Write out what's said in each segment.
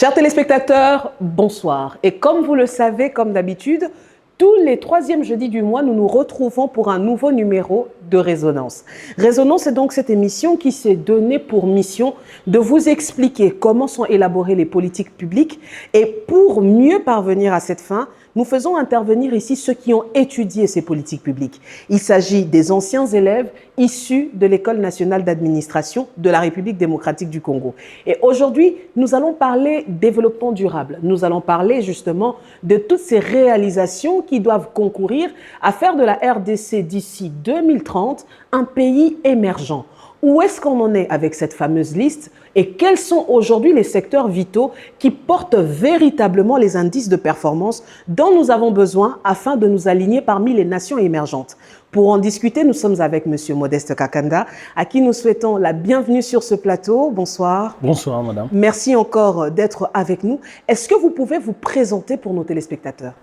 Chers téléspectateurs, bonsoir. Et comme vous le savez, comme d'habitude, tous les troisièmes jeudis du mois, nous nous retrouvons pour un nouveau numéro de Résonance. Résonance est donc cette émission qui s'est donnée pour mission de vous expliquer comment sont élaborées les politiques publiques. Et pour mieux parvenir à cette fin, nous faisons intervenir ici ceux qui ont étudié ces politiques publiques. Il s'agit des anciens élèves issus de l'École nationale d'administration de la République démocratique du Congo. Et aujourd'hui, nous allons parler développement durable. Nous allons parler justement de toutes ces réalisations qui doivent concourir à faire de la RDC d'ici 2030 un pays émergent. Où est-ce qu'on en est avec cette fameuse liste et quels sont aujourd'hui les secteurs vitaux qui portent véritablement les indices de performance dont nous avons besoin afin de nous aligner parmi les nations émergentes? Pour en discuter, nous sommes avec M. Modeste Kakanda, à qui nous souhaitons la bienvenue sur ce plateau. Bonsoir. Bonsoir, madame. Merci encore d'être avec nous. Est-ce que vous pouvez vous présenter pour nos téléspectateurs?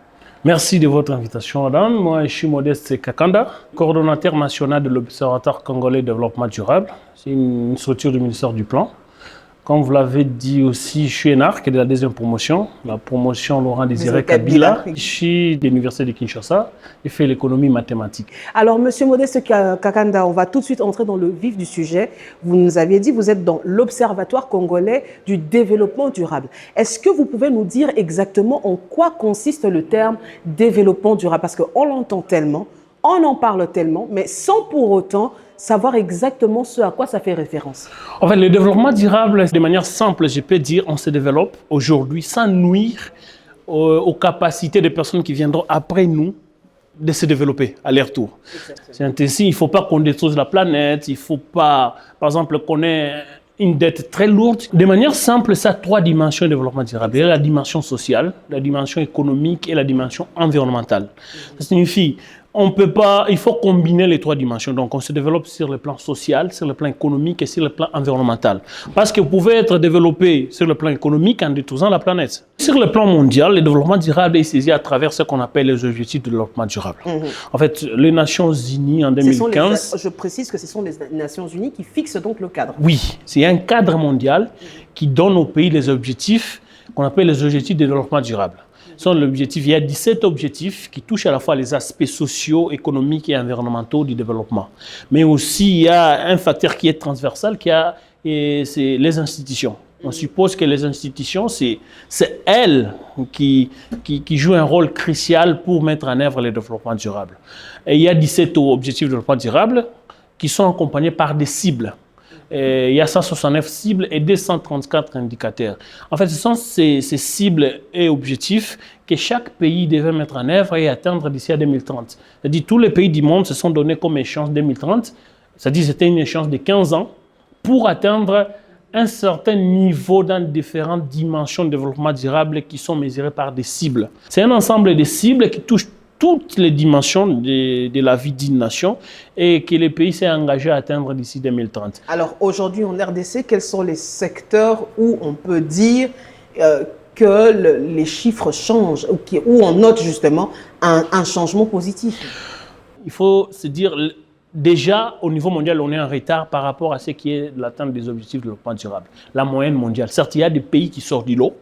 Merci de votre invitation, madame. Moi, je suis Modeste Kakanda, coordonnateur national de l'Observatoire congolais de développement durable. C'est une structure du ministère du Plan. Comme vous l'avez dit aussi, je suis énarque de la deuxième promotion, la promotion Laurent Désiré Kabila. Je suis de l'Université de Kinshasa et fais l'économie mathématique. Alors, Monsieur Modeste Kakanda, on va tout de suite entrer dans le vif du sujet. Vous nous aviez dit, vous êtes dans l'Observatoire congolais du développement durable. Est-ce que vous pouvez nous dire exactement en quoi consiste le terme développement durable? Parce qu'on l'entend tellement, on en parle tellement, mais sans pour autant savoir exactement ce à quoi ça fait référence. En fait, le développement durable, de manière simple, je peux dire, on se développe aujourd'hui sans nuire aux capacités des personnes qui viendront après nous de se développer à leur tour. C'est ainsi, il ne faut pas qu'on détruise la planète, il ne faut pas, par exemple, qu'on ait une dette très lourde. De manière simple, ça a trois dimensions de développement durable. Il y a la dimension sociale, la dimension économique et la dimension environnementale. Ça signifie on peut pas, il faut combiner les trois dimensions. Donc, on se développe sur le plan social, sur le plan économique et sur le plan environnemental. Parce que vous pouvez être développé sur le plan économique en détruisant la planète. Sur le plan mondial, le développement durable est saisi à travers ce qu'on appelle les objectifs de développement durable. En fait, les Nations Unies en 2015... je précise que ce sont les Nations Unies qui fixent donc le cadre. Oui, c'est un cadre mondial qui donne aux pays les objectifs qu'on appelle les objectifs de développement durable. Il y a 17 objectifs qui touchent à la fois les aspects sociaux, économiques et environnementaux du développement. Mais aussi, il y a un facteur qui est transversal, c'est les institutions. On suppose que les institutions, c'est elles qui jouent un rôle crucial pour mettre en œuvre le développement durable. Et il y a 17 objectifs de développement durable qui sont accompagnés par des cibles. Il y a 169 cibles et 234 indicateurs. En fait, ce sont ces cibles et objectifs que chaque pays devait mettre en œuvre et atteindre d'ici à 2030. C'est-à-dire tous les pays du monde se sont donnés comme échéance 2030. C'est-à-dire que c'était une échéance de 15 ans pour atteindre un certain niveau dans différentes dimensions de développement durable qui sont mesurées par des cibles. C'est un ensemble de cibles qui touchent toutes les dimensions de la vie d'une nation et que le pays s'est engagé à atteindre d'ici 2030. Alors aujourd'hui en RDC, quels sont les secteurs où on peut dire que les chiffres changent, où on note justement un changement positif? Il faut se dire, déjà au niveau mondial, on est en retard par rapport à ce qui est l'atteinte des objectifs de développement durable. La moyenne mondiale. Certes, il y a des pays qui sortent du lot,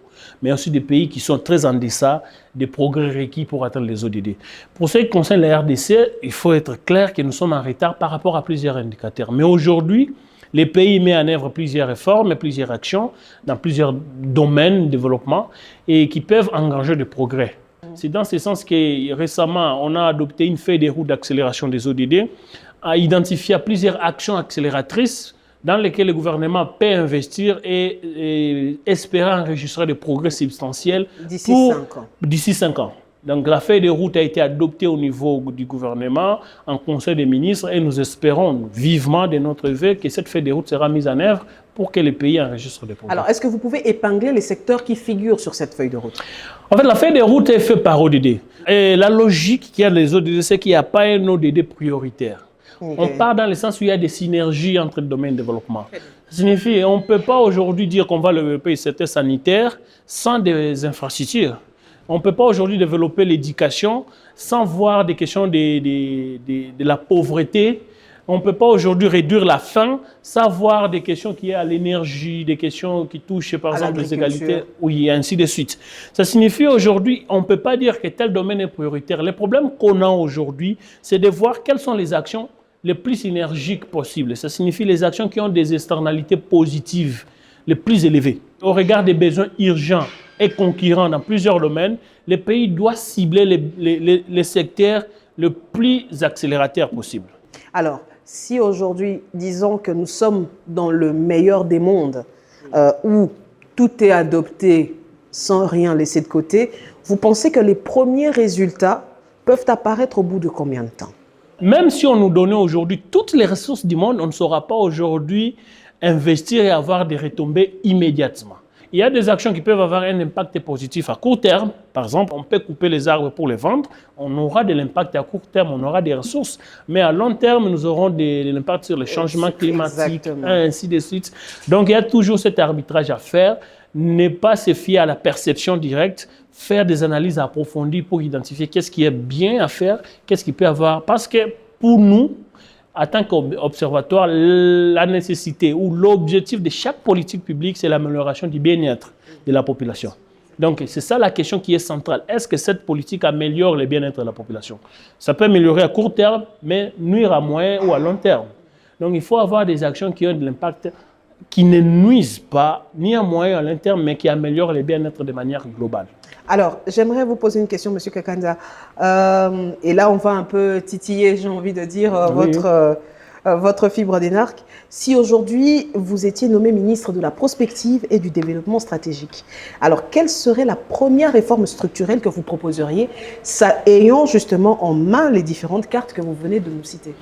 mais aussi des pays qui sont très en deçà des progrès requis pour atteindre les ODD. Pour ce qui concerne la RDC, il faut être clair que nous sommes en retard par rapport à plusieurs indicateurs. Mais aujourd'hui, les pays mettent en œuvre plusieurs réformes et plusieurs actions dans plusieurs domaines de développement et qui peuvent engager des progrès. C'est dans ce sens que récemment, on a adopté une feuille de route d'accélération des ODD, a identifié plusieurs actions accélératrices dans lesquels le gouvernement peut investir et espérer enregistrer des progrès substantiels d'ici 5 ans. Donc la feuille de route a été adoptée au niveau du gouvernement, en Conseil des ministres, et nous espérons vivement de notre vœu que cette feuille de route sera mise en œuvre pour que les pays enregistrent des progrès. Alors, est-ce que vous pouvez épingler les secteurs qui figurent sur cette feuille de route? En fait, la feuille de route est faite par ODD. Et la logique qu'il y a dans les ODD, c'est qu'il n'y a pas un ODD prioritaire. Okay. On part dans le sens où il y a des synergies entre les domaines de développement. Ça signifie qu'on ne peut pas aujourd'hui dire qu'on va développer le secteur sanitaire sans des infrastructures. On ne peut pas aujourd'hui développer l'éducation sans voir des questions de la pauvreté On ne peut pas aujourd'hui réduire la faim sans voir des questions qui sont à l'énergie, des questions qui touchent par exemple les égalités, oui, et ainsi de suite. Ça signifie aujourd'hui, on ne peut pas dire que tel domaine est prioritaire. Le problème qu'on a aujourd'hui, c'est de voir quelles sont les actions les plus synergiques possibles. Ça signifie les actions qui ont des externalités positives les plus élevées. Au regard des besoins urgents et concurrents dans plusieurs domaines, le pays doit cibler les secteurs le plus accélérateurs possible. Alors, si aujourd'hui, disons que nous sommes dans le meilleur des mondes, où tout est adopté sans rien laisser de côté, vous pensez que les premiers résultats peuvent apparaître au bout de combien de temps? Même si on nous donnait aujourd'hui toutes les ressources du monde, on ne saura pas aujourd'hui investir et avoir des retombées immédiatement. Il y a des actions qui peuvent avoir un impact positif à court terme. Par exemple, on peut couper les arbres pour les vendre. On aura de l'impact à court terme, on aura des ressources. Mais à long terme, nous aurons de l'impact sur les changements climatiques, ainsi de suite. Donc, il y a toujours cet arbitrage à faire. Ne pas se fier à la perception directe, faire des analyses approfondies pour identifier qu'est-ce qui est bien à faire, qu'est-ce qui peut avoir. Parce que pour nous, en tant qu'observatoire, la nécessité ou l'objectif de chaque politique publique, c'est l'amélioration du bien-être de la population. Donc, c'est ça la question qui est centrale. Est-ce que cette politique améliore le bien-être de la population? Ça peut améliorer à court terme, mais nuire à moyen ou à long terme. Donc, il faut avoir des actions qui ont de l'impact, qui ne nuisent pas, ni à moyen ou à long terme, mais qui améliorent le bien-être de manière globale. Alors, j'aimerais vous poser une question, M. Kakanda. Et là, on va un peu titiller, j'ai envie de dire, votre fibre d'énarque. Si aujourd'hui, vous étiez nommé ministre de la prospective et du développement stratégique, alors quelle serait la première réforme structurelle que vous proposeriez, ayant justement en main les différentes cartes que vous venez de nous citer?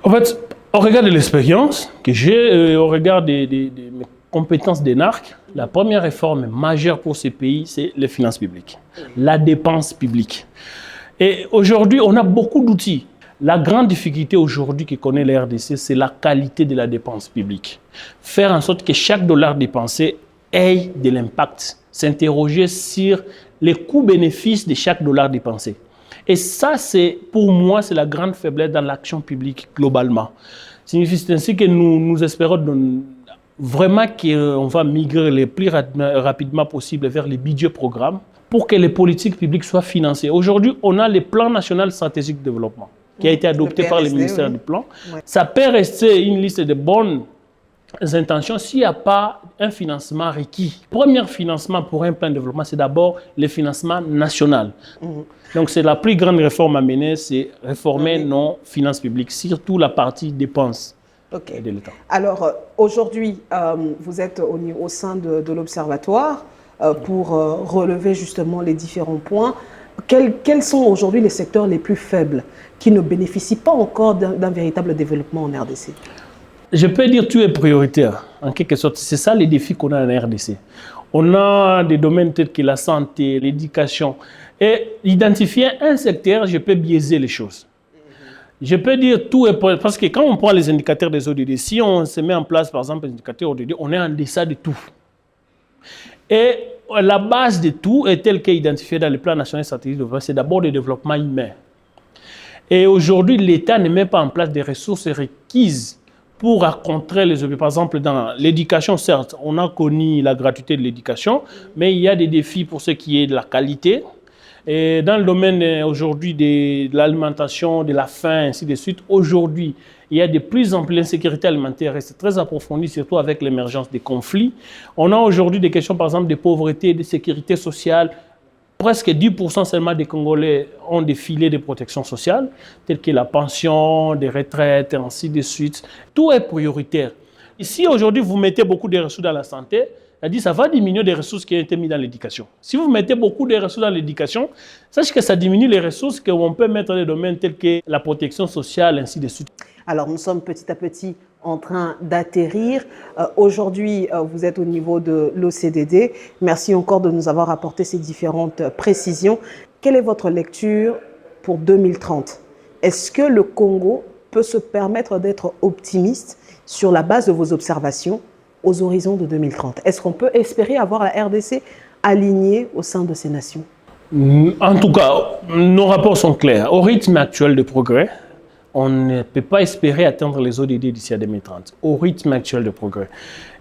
En fait, au regard de l'expérience que j'ai, au regard de mes compétences d'énarque, la première réforme majeure pour ces pays, c'est les finances publiques, la dépense publique. Et aujourd'hui, on a beaucoup d'outils. La grande difficulté aujourd'hui que connaît la RDC, c'est la qualité de la dépense publique. Faire en sorte que chaque dollar dépensé ait de l'impact. S'interroger sur les coûts-bénéfices de chaque dollar dépensé. Et ça, pour moi, c'est la grande faiblesse dans l'action publique globalement. C'est ainsi que nous espérons vraiment qu'on va migrer le plus rapidement possible vers les budgets programmes pour que les politiques publiques soient financées. Aujourd'hui, on a le plan national stratégique de développement qui a été adopté par le ministère du Plan. Oui. Ça peut rester une liste de bonnes intentions s'il n'y a pas un financement requis. Le premier financement pour un plan de développement, c'est d'abord le financement national. Donc, c'est la plus grande réforme à mener, c'est réformer nos finances publiques, surtout la partie dépenses. Okay. De l'État. Alors, aujourd'hui, vous êtes au sein de l'Observatoire pour relever justement les différents points. Quels sont aujourd'hui les secteurs les plus faibles qui ne bénéficient pas encore d'un véritable développement en RDC? Je peux dire que tout est prioritaire, en quelque sorte. C'est ça les défis qu'on a en RDC. On a des domaines tels que la santé, l'éducation. Et identifier un secteur, je peux biaiser les choses. Je peux dire tout, parce que quand on prend les indicateurs des ODD, si on se met en place, par exemple, les indicateurs ODD, on est en deçà de tout. Et la base de tout est telle qu'elle est identifiée dans le plan national stratégique de développement, c'est d'abord le développement humain. Et aujourd'hui, l'État ne met pas en place des ressources requises pour rencontrer les objectifs. Par exemple, dans l'éducation, certes, on a connu la gratuité de l'éducation, mais il y a des défis pour ce qui est de la qualité. Et dans le domaine aujourd'hui de l'alimentation, de la faim, ainsi de suite, aujourd'hui, il y a de plus en plus d'insécurité alimentaire et c'est très approfondi, surtout avec l'émergence des conflits. On a aujourd'hui des questions, par exemple, de pauvreté, de sécurité sociale. Presque 10% seulement des Congolais ont des filets de protection sociale, tels que la pension, des retraites, ainsi de suite. Tout est prioritaire. Ici, aujourd'hui, vous mettez beaucoup de ressources dans la santé, c'est-à-dire ça va diminuer les ressources qui ont été mises dans l'éducation. Si vous mettez beaucoup de ressources dans l'éducation, sachez que ça diminue les ressources qu'on peut mettre dans les domaines tels que la protection sociale, ainsi de suite. Alors, nous sommes petit à petit en train d'atterrir. Aujourd'hui, vous êtes au niveau de l'OCDD. Merci encore de nous avoir apporté ces différentes précisions. Quelle est votre lecture pour 2030? Est-ce que le Congo peut se permettre d'être optimiste sur la base de vos observations aux horizons de 2030? Est-ce qu'on peut espérer avoir la RDC alignée au sein de ces nations? En tout cas, nos rapports sont clairs. Au rythme actuel de progrès, on ne peut pas espérer atteindre les ODD d'ici à 2030, au rythme actuel de progrès.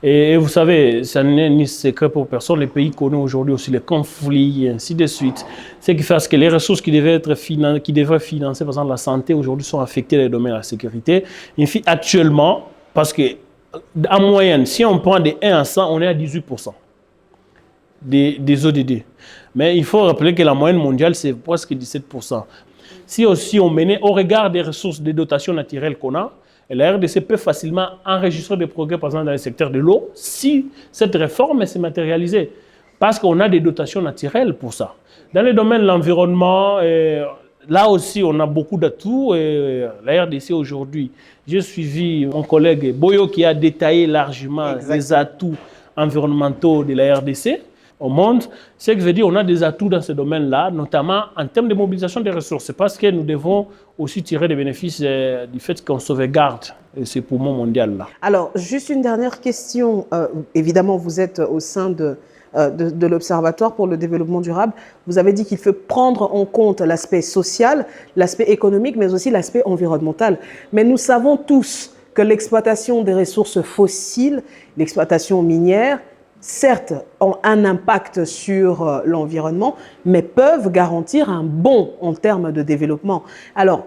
Et vous savez, ça n'est ni secret pour personne, les pays connaissent aujourd'hui aussi les conflits, et ainsi de suite. Ce qui fait que les ressources qui devraient financer, par exemple la santé, aujourd'hui sont affectées dans le domaine de la sécurité. Actuellement, parce que en moyenne, si on prend de 1 à 100, on est à 18% des ODD. Mais il faut rappeler que la moyenne mondiale, c'est presque 17%. Si aussi on menait au regard des ressources, des dotations naturelles qu'on a, la RDC peut facilement enregistrer des progrès, par exemple, dans le secteur de l'eau, si cette réforme s'est matérialisée. Parce qu'on a des dotations naturelles pour ça. Dans le domaine de l'environnement, là aussi, on a beaucoup d'atouts. La RDC aujourd'hui, j'ai suivi mon collègue Boyo qui a détaillé largement les atouts environnementaux de la RDC au monde. Ce qui veut dire qu'on a des atouts dans ce domaine-là, notamment en termes de mobilisation des ressources. Parce que nous devons aussi tirer des bénéfices du fait qu'on sauvegarde ces poumons mondiaux-là. Alors, juste une dernière question. Évidemment, vous êtes au sein de l'Observatoire pour le développement durable. Vous avez dit qu'il faut prendre en compte l'aspect social, l'aspect économique, mais aussi l'aspect environnemental. Mais nous savons tous que l'exploitation des ressources fossiles, l'exploitation minière, certes, ont un impact sur l'environnement, mais peuvent garantir un bond en termes de développement. Alors,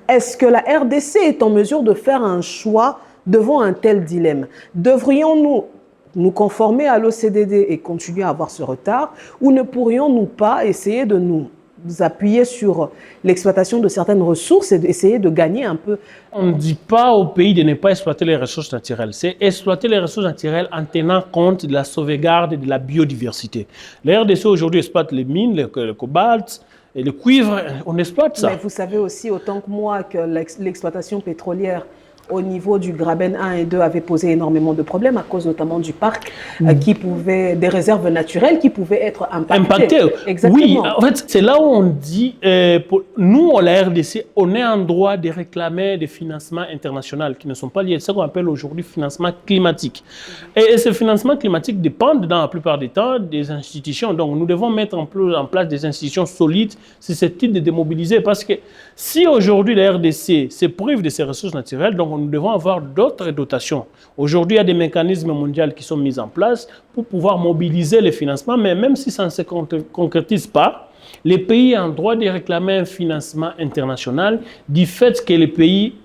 est-ce que la RDC est en mesure de faire un choix devant un tel dilemme? Devrions-nous nous conformer à l'OCDD et continuer à avoir ce retard, ou ne pourrions-nous pas essayer de nous appuyer sur l'exploitation de certaines ressources et d'essayer de gagner un peu? On ne dit pas au pays de ne pas exploiter les ressources naturelles. C'est exploiter les ressources naturelles en tenant compte de la sauvegarde et de la biodiversité. La RDC aujourd'hui exploite les mines, le cobalt et le cuivre. On exploite ça. Mais vous savez aussi autant que moi que l'exploitation pétrolière au niveau du Graben 1 et 2 avait posé énormément de problèmes à cause notamment du parc des réserves naturelles qui pouvaient être impactées. Exactement. Oui, en fait, c'est là où on dit, nous, la RDC, on est en droit de réclamer des financements internationaux qui ne sont pas liés à ce qu'on appelle aujourd'hui financement climatique. Et ce financement climatique dépend, dans la plupart des temps, des institutions. Donc, nous devons mettre en place des institutions solides susceptibles de démobiliser. Parce que si aujourd'hui la RDC se prive de ses ressources naturelles, donc nous devons avoir d'autres dotations. Aujourd'hui, il y a des mécanismes mondiaux qui sont mis en place pour pouvoir mobiliser les financements, mais même si ça ne se concrétise pas, les pays ont le droit de réclamer un financement international du fait que les pays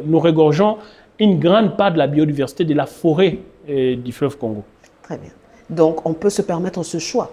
nous regorgeons une grande part de la biodiversité de la forêt du fleuve Congo. Très bien. Donc, on peut se permettre ce choix.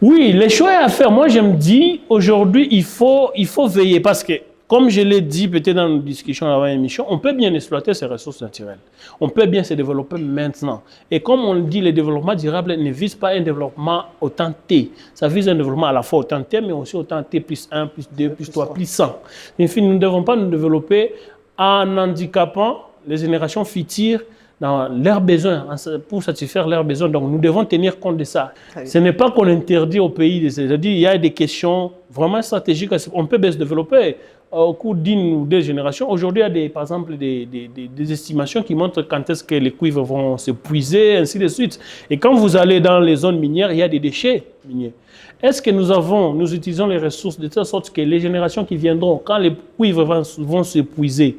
Oui, les choix à faire. Moi, je me dis, aujourd'hui, il faut veiller parce que, comme je l'ai dit peut-être dans nos discussions avant l'émission, on peut bien exploiter ces ressources naturelles. On peut bien se développer maintenant. Et comme on le dit, le développement durable ne vise pas un développement au temps T. Ça vise un développement à la fois au temps T, mais aussi au temps T plus 1, plus 2, plus 3, plus 100. Enfin, nous ne devons pas nous développer en handicapant les générations futures dans leurs besoins, pour satisfaire leurs besoins. Donc, nous devons tenir compte de ça. Ce n'est pas qu'on interdit au pays, c'est-à-dire il y a des questions vraiment stratégiques. On peut bien se développer au cours d'une ou deux générations. Aujourd'hui, il y a par exemple des estimations qui montrent quand est-ce que les cuivres vont s'épuiser, ainsi de suite. Et quand vous allez dans les zones minières, il y a des déchets miniers. Est-ce que nous utilisons les ressources de telle sorte que les générations qui viendront, quand les cuivres vont s'épuiser,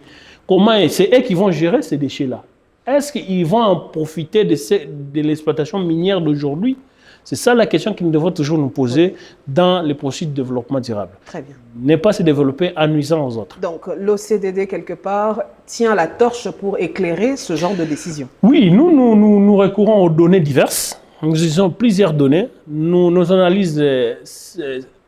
c'est eux qui vont gérer ces déchets-là? Est-ce qu'ils vont en profiter de l'exploitation minière d'aujourd'hui? C'est ça la question que nous devons toujours nous poser dans les processus de développement durable. Très bien. Ne pas se développer en nuisant aux autres. Donc l'OCDD, quelque part, tient la torche pour éclairer ce genre de décision. Oui, nous recourons aux données diverses. Nous utilisons plusieurs données. Nos analyses,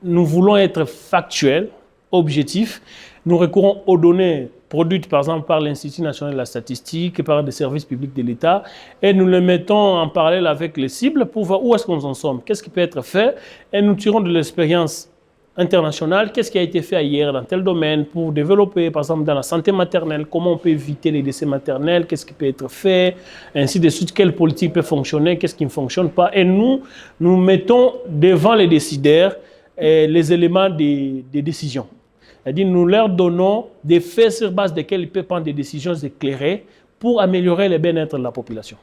nous voulons être factuels, objectifs. Nous recourons aux données produites par exemple par l'Institut national de la statistique, par des services publics de l'État, et nous les mettons en parallèle avec les cibles pour voir où est-ce qu'on en sommes, qu'est-ce qui peut être fait, et nous tirons de l'expérience internationale, qu'est-ce qui a été fait ailleurs dans tel domaine pour développer, par exemple dans la santé maternelle, comment on peut éviter les décès maternels, qu'est-ce qui peut être fait, ainsi de suite, quelle politique peut fonctionner, qu'est-ce qui ne fonctionne pas, et nous mettons devant les décideurs les éléments des décisions. C'est-à-dire, nous leur donnons des faits sur base desquels ils peuvent prendre des décisions éclairées pour améliorer le bien-être de la population.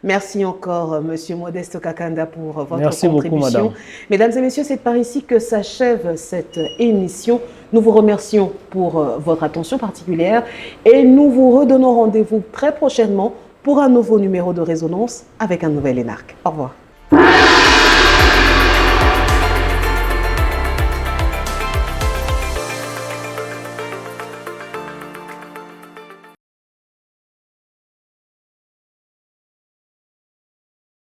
Merci encore, Monsieur Modeste Kakanda, pour votre Merci contribution. beaucoup, madame. Mesdames et messieurs, c'est par ici que s'achève cette émission. Nous vous remercions pour votre attention particulière et nous vous redonnons rendez-vous très prochainement pour un nouveau numéro de Résonance avec un nouvel énarque. Au revoir.